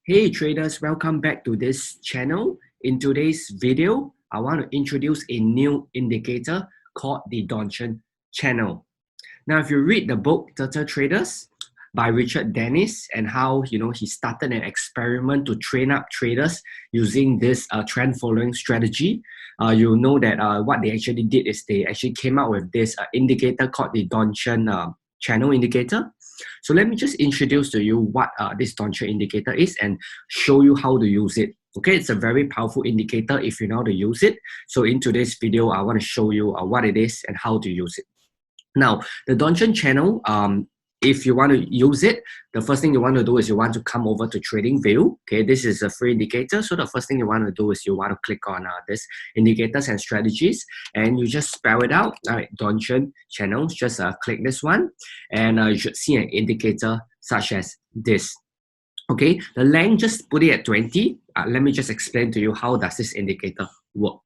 Hey traders, welcome back to this channel. In today's video, I want to introduce a new indicator called the Donchian channel. Now, if you read the book Turtle Traders by Richard Dennis and how he started an experiment to train up traders using this trend following strategy, you'll know that what they actually did is they actually came out with this indicator called the Donchian channel indicator. So let me just introduce to you what this Donchian indicator is and show you how to use it. Okay, it's a very powerful indicator if you know how to use it. So in today's video, I want to show you what it is and how to use it. Now, the Donchian channel, if you want to use it, the first thing you want to do is you want to come over to TradingView. Okay, this is a free indicator. So the first thing you want to do is you want to click on this indicators and strategies, and you just spell it out. All right, Donchian channel. Just click this one, and you should see an indicator such as this. Okay, the length, just put it at 20. Let me just explain to you how does this indicator work.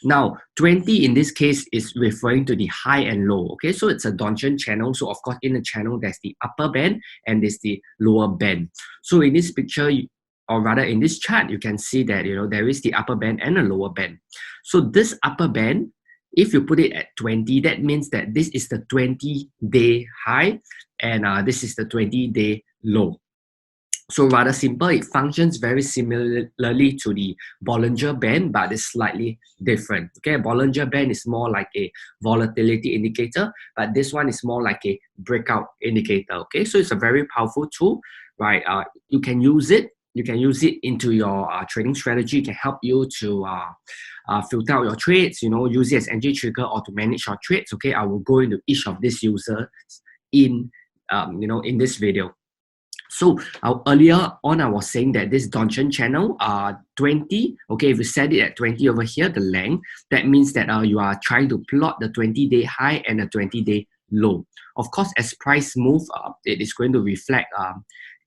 Now, 20 in this case is referring to the high and low. Okay, so it's a Donchian channel. So of course, in the channel, there's the upper band and there's the lower band. So in this picture, or rather in this chart, you can see that there is the upper band and a lower band. So this upper band, if you put it at 20, that means that this is the 20-day high and this is the 20-day low. So rather simple, it functions very similarly to the Bollinger Band, but it's slightly different. Okay, Bollinger Band is more like a volatility indicator, but this one is more like a breakout indicator. Okay, so it's a very powerful tool, right? You can use it. You can use it into your trading strategy. It can help you to filter out your trades. Use it as entry trigger or to manage your trades. Okay, I will go into each of these users in in this video. So earlier on, I was saying that this Donchian channel, 20, okay, if you set it at 20 over here, the length, that means that you are trying to plot the 20-day high and the 20-day low. Of course, as price move, it is going to reflect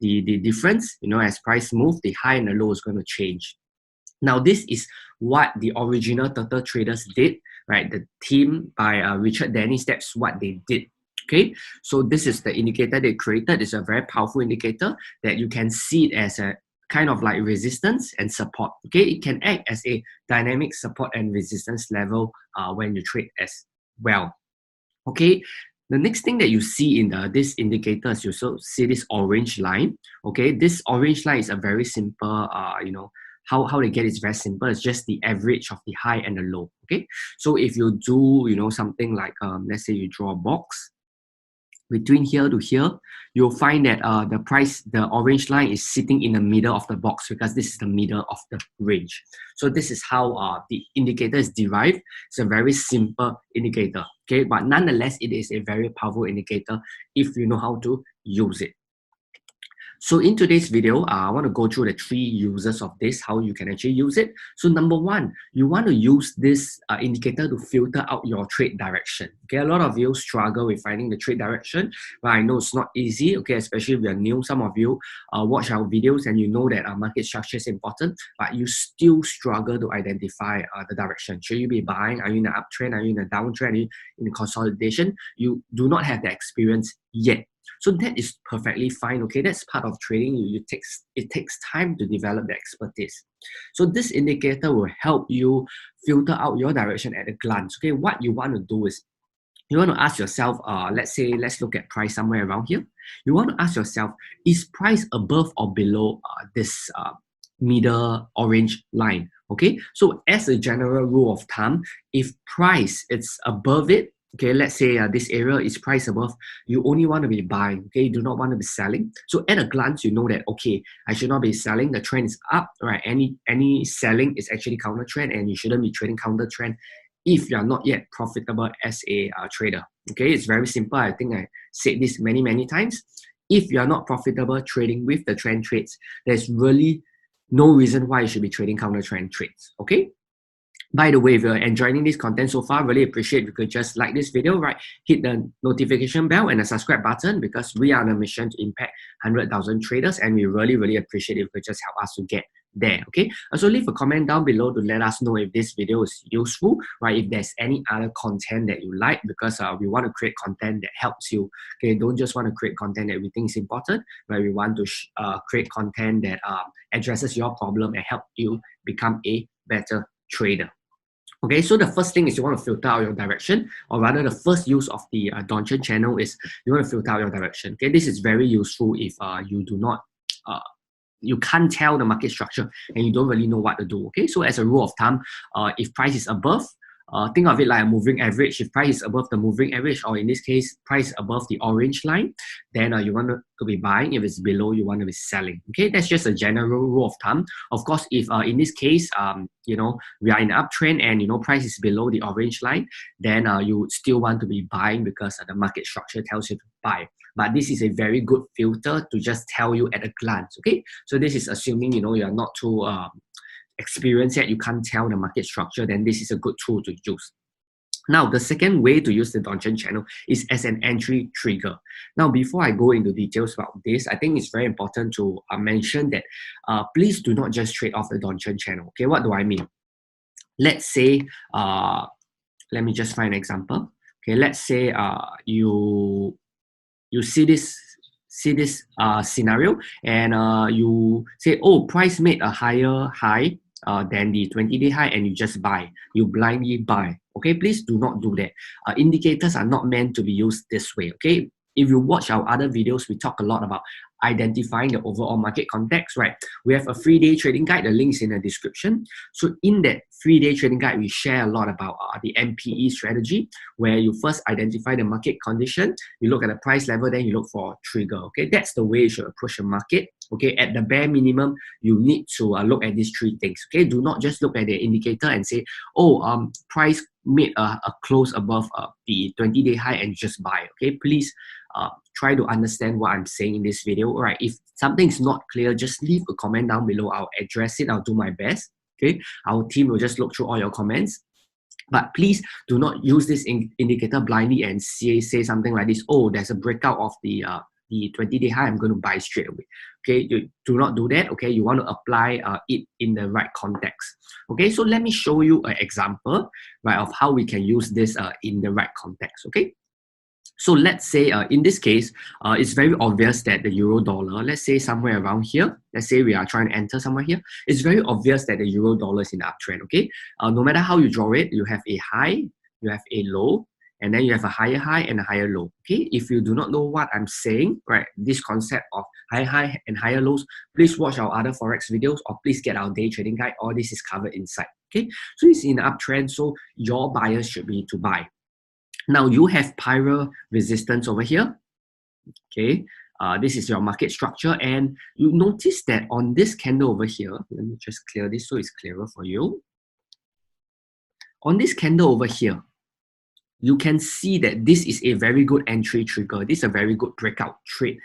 the difference. As price move, the high and the low is going to change. Now, this is what the original Turtle Traders did, right? The team by Richard Dennis, that's what they did. Okay, so this is the indicator they created. It's a very powerful indicator that you can see it as a kind of like resistance and support. Okay, it can act as a dynamic support and resistance level when you trade as well. Okay, the next thing that you see in this indicator is you also see this orange line. Okay, this orange line is a very simple, how they get it is very simple. It's just the average of the high and the low. Okay, so if you do, something like, let's say you draw a box between here to here, you'll find that the orange line is sitting in the middle of the box because this is the middle of the range. So this is how the indicator is derived. It's a very simple indicator, okay? But nonetheless, it is a very powerful indicator if you know how to use it. So in today's video, I want to go through the 3 uses of this, how you can actually use it. So number 1, you want to use this indicator to filter out your trade direction. Okay, a lot of you struggle with finding the trade direction, but I know it's not easy. Okay, especially if you're new. Some of you watch our videos and you know that our market structure is important, but you still struggle to identify the direction. Should you be buying? Are you in an uptrend? Are you in a downtrend? Are you in a consolidation? You do not have the experience yet. So that is perfectly fine. Okay, that's part of trading. It takes time to develop the expertise. So this indicator will help you filter out your direction at a glance. Okay, what you want to do is you want to ask yourself, let's look at price somewhere around here. You want to ask yourself, is price above or below this middle orange line? Okay, so as a general rule of thumb, if price it's above it, okay, let's say this area is price above, you only want to be buying, okay? You do not want to be selling. So at a glance, you know that, okay, I should not be selling. The trend is up, right? Any selling is actually counter trend and you shouldn't be trading counter trend if you're not yet profitable as a trader, okay? It's very simple. I think I said this many times. If you're not profitable trading with the trend trades, there's really no reason why you should be trading counter trend trades, okay? By the way, if you're enjoying this content so far, really appreciate if you could just like this video, right? Hit the notification bell and the subscribe button because we are on a mission to impact 100,000 traders and we really appreciate if you could just help us to get there. Okay, so leave a comment down below to let us know if this video is useful, right? If there's any other content that you like, because we want to create content that helps you. Okay, don't just want to create content that we think is important, but we want to create content that addresses your problem and help you become a better trader. Okay, so the first thing is you want to filter out your direction, or rather the first use of the Donchian channel is you want to filter out your direction. Okay, this is very useful if you do not, you can't tell the market structure and you don't really know what to do. Okay, so as a rule of thumb, if price is above, think of it like a moving average. If price is above the moving average, or in this case, price above the orange line, then you want to be buying. If it's below, you want to be selling. Okay, that's just a general rule of thumb. Of course, if in this case, you know, we are in an uptrend and you know price is below the orange line, then you would still want to be buying because the market structure tells you to buy. But this is a very good filter to just tell you at a glance. Okay, so this is assuming you know you are not too experienced yet, you can't tell the market structure, then this is a good tool to use. Now, the second way to use the Donchian channel is as an entry trigger. Now, before I go into details about this, I think it's very important to mention that please do not just trade off the Donchian channel. Okay, what do I mean? Let's say, let me just find an example. Okay, let's say you see this scenario and you say, oh, price made a higher high than the 20-day high, and you just buy. You blindly buy. Okay, please do not do that. Indicators are not meant to be used this way. Okay, if you watch our other videos, we talk a lot about identifying the overall market context, right? We have a 3-day trading guide. The link's in the description. So in that 3-day trading guide, we share a lot about the MPE strategy, where you first identify the market condition, you look at the price level, then you look for a trigger. Okay, that's the way you should approach the market. Okay, at the bare minimum, you need to look at these 3 things. Okay, do not just look at the indicator and say, oh, price made a close above the 20-day high and just buy. Okay, please try to understand what I'm saying in this video. All right, if something's not clear, just leave a comment down below. I'll address it. I'll do my best. Okay, our team will just look through all your comments. But please do not use this indicator blindly and say something like this. Oh, there's a breakout of the 20-day high, I'm going to buy straight away. Okay, you do not do that. Okay, you want to apply it in the right context. Okay, so let me show you an example, right, of how we can use this in the right context. Okay, so let's say in this case, it's very obvious that the euro dollar, let's say somewhere around here, let's say we are trying to enter somewhere here, it's very obvious that the euro dollar is in the uptrend. Okay, no matter how you draw it, you have a high, you have a low, and then you have a higher high and a higher low. Okay, if you do not know what I'm saying, right, this concept of high high and higher lows, please watch our other forex videos, or please get our day trading guide. All this is covered inside. Okay, so it's in the uptrend, so your buyers should be to buy. Now you have prior resistance over here. Okay, this is your market structure, and you notice that on this candle over here, let me just clear this so it's clearer for you. On this candle over here, you can see that this is a very good entry trigger. This is a very good breakout trade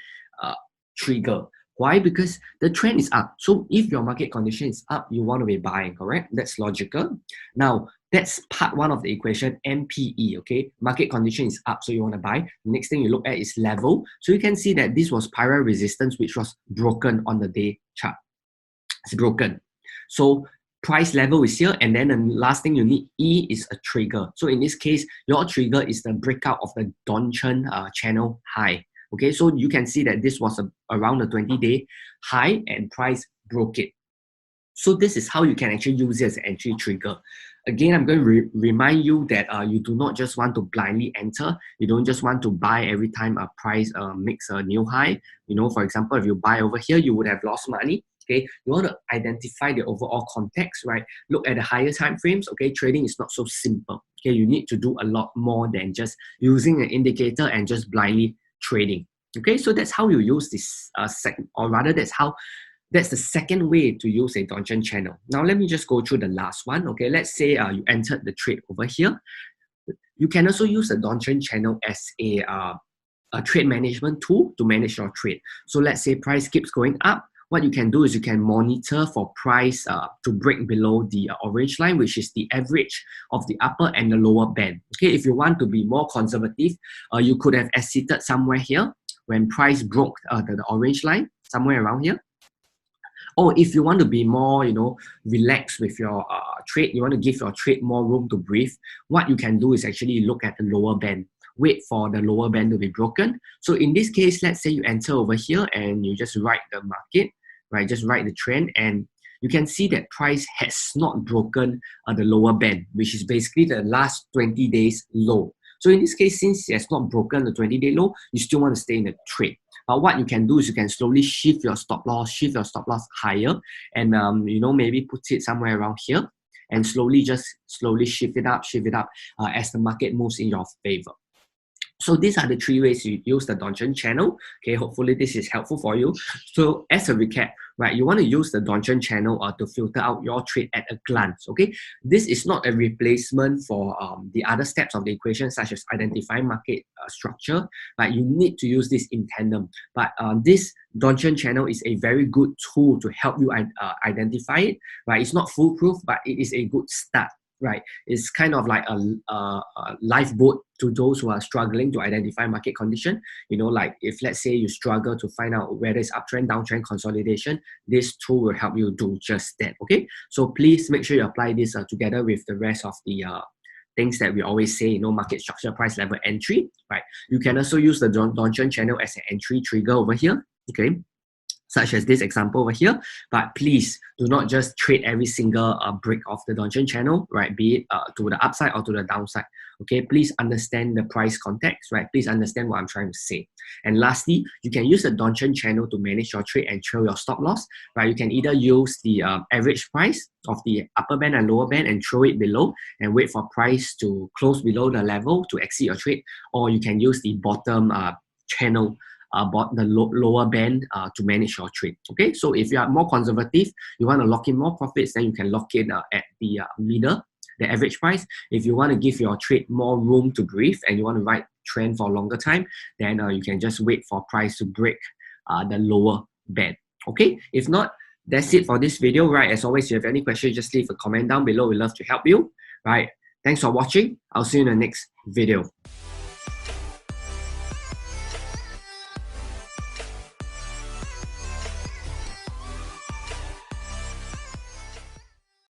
trigger. Why? Because the trend is up. So if your market condition is up, you want to be buying, correct? That's logical. Now, that's part 1 of the equation, MPE, okay? Market condition is up, so you want to buy. The next thing you look at is level. So you can see that this was prior resistance, which was broken on the day chart. It's broken. So price level is here, and then the last thing you need, E, is a trigger. So in this case, your trigger is the breakout of the Donchian channel high. Okay, so you can see that this was around the 20-day high and price broke it. So this is how you can actually use it as an entry trigger. Again, I'm going to remind you that you do not just want to blindly enter. You don't just want to buy every time a price makes a new high. You know, for example, if you buy over here, you would have lost money. Okay, you want to identify the overall context, right? Look at the higher time frames. Okay, trading is not so simple. Okay, you need to do a lot more than just using an indicator and just blindly trading. Okay, so that's how you use this that's the second way to use a Donchian channel. Now let me just go through the last one. Okay, let's say you entered the trade over here. You can also use the Donchian channel as a trade management tool to manage your trade. So let's say price keeps going up. What you can do is you can monitor for price to break below the orange line, which is the average of the upper and the lower band. Okay, if you want to be more conservative, you could have exited somewhere here when price broke the orange line, somewhere around here. Or if you want to be more, relaxed with your trade, you want to give your trade more room to breathe, what you can do is actually look at the lower band. Wait for the lower band to be broken. So in this case, let's say you enter over here and you just write the market, right? Just write the trend, and you can see that price has not broken the lower band, which is basically the last 20 days low. So in this case, since it has not broken the 20-day low, you still want to stay in the trade. But what you can do is you can slowly shift your stop loss higher, and maybe put it somewhere around here, and slowly shift it up as the market moves in your favor. So these are the 3 ways you use the Donchian channel. Okay, hopefully this is helpful for you. So as a recap, right, you want to use the Donchian channel to filter out your trade at a glance. Okay, this is not a replacement for the other steps of the equation, such as identifying market structure. Right, you need to use this in tandem. But this Donchian channel is a very good tool to help you identify it. Right, it's not foolproof, but it is a good start. Right, it's kind of like a lifeboat to those who are struggling to identify market condition. Like if let's say you struggle to find out whether it's uptrend, downtrend, consolidation, this tool will help you do just that. Okay, so please make sure you apply this together with the rest of the things that we always say, market structure, price level, entry. Right, you can also use the Donchian channel as an entry trigger over here. Okay, such as this example over here. But please do not just trade every single break of the Donchian channel, right? Be it to the upside or to the downside. Okay, please understand the price context, right? Please understand what I'm trying to say. And lastly, you can use the Donchian channel to manage your trade and trail your stop loss, right? You can either use the average price of the upper band and lower band and throw it below and wait for price to close below the level to exit your trade, or you can use the bottom channel about the lower band to manage your trade. Okay, so if you are more conservative, you want to lock in more profits, then you can lock in at the middle, the average price. If you want to give your trade more room to breathe and you want to ride trend for a longer time, then you can just wait for price to break the lower band. Okay, if not, that's it for this video. Right, as always, if you have any questions, just leave a comment down below. We'd love to help you. Right, thanks for watching. I'll see you in the next video.